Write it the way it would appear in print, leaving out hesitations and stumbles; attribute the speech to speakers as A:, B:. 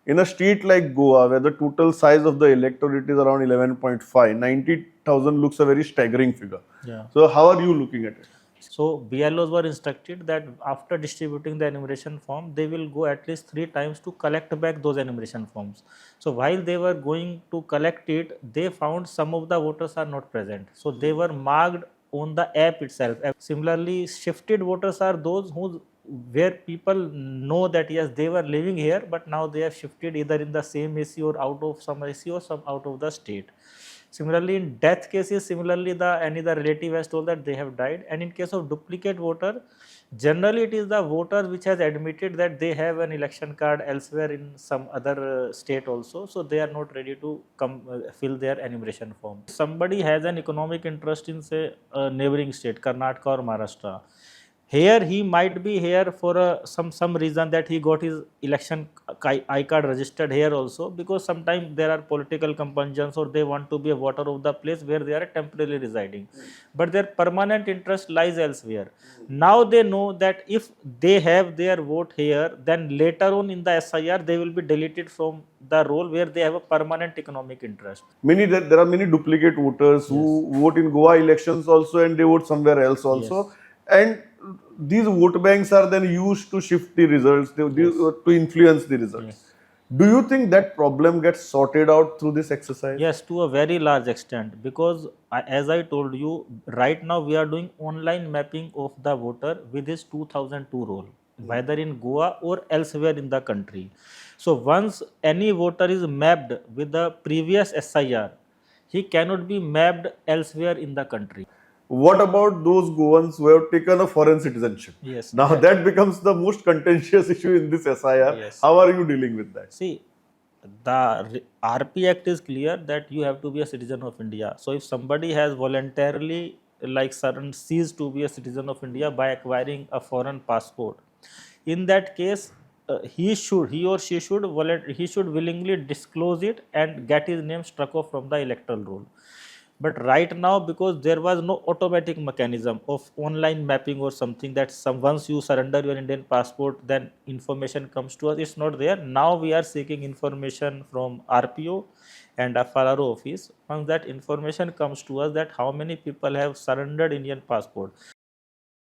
A: in a state like Goa, where the total size of the electorate is around 11.5, 90,000 looks a very staggering figure.
B: Yeah.
A: So how are you looking at it?
B: So BLOs were instructed that after distributing the enumeration form, they will go at least 3 times to collect back those enumeration forms. So while they were going to collect it, they found some of the voters are not present. So they were marked on the app itself. Similarly, shifted voters are those who where people know that yes, they were living here, but now they have shifted either in the same AC or out of some AC or some out of the state. Similarly, in death cases, similarly any the relative has told that they have died, and in case of duplicate voter, generally it is the voter which has admitted that they have an election card elsewhere in some other state also, so they are not ready to come fill their enumeration form. Somebody has an economic interest in say a neighboring state, Karnataka or Maharashtra. Here he might be here for some reason that he got his election I card registered here also, because sometimes there are political compunctions or they want to be a voter of the place where they are temporarily residing, but their permanent interest lies elsewhere. Now they know that if they have their vote here, then later on in the SIR they will be deleted from the role where they have a permanent economic interest.
A: There are many duplicate voters who vote in Goa elections also, and they vote somewhere else also. And these vote banks are then used to shift the results, to influence the results. Do you think that problem gets sorted out through this exercise?
B: Yes, to a very large extent, because as I told you, right now we are doing online mapping of the voter with this 2002 rule, whether in Goa or elsewhere in the country. So once any voter is mapped with the previous SIR, he cannot be mapped elsewhere in the country.
A: What about those Goans who have taken a foreign citizenship?
B: Yes.
A: Now that becomes the most contentious issue in this SIR.
B: Yes.
A: How are you dealing with that?
B: See, the RP Act is clear that you have to be a citizen of India. So if somebody has voluntarily ceased to be a citizen of India by acquiring a foreign passport, in that case, he or she should willingly disclose it and get his name struck off from the electoral roll. But right now, because there was no automatic mechanism of online mapping or something that once you surrender your Indian passport, then information comes to us, it's not there. Now we are seeking information from RPO and FRRO office. Once that information comes to us that how many people have surrendered Indian passport,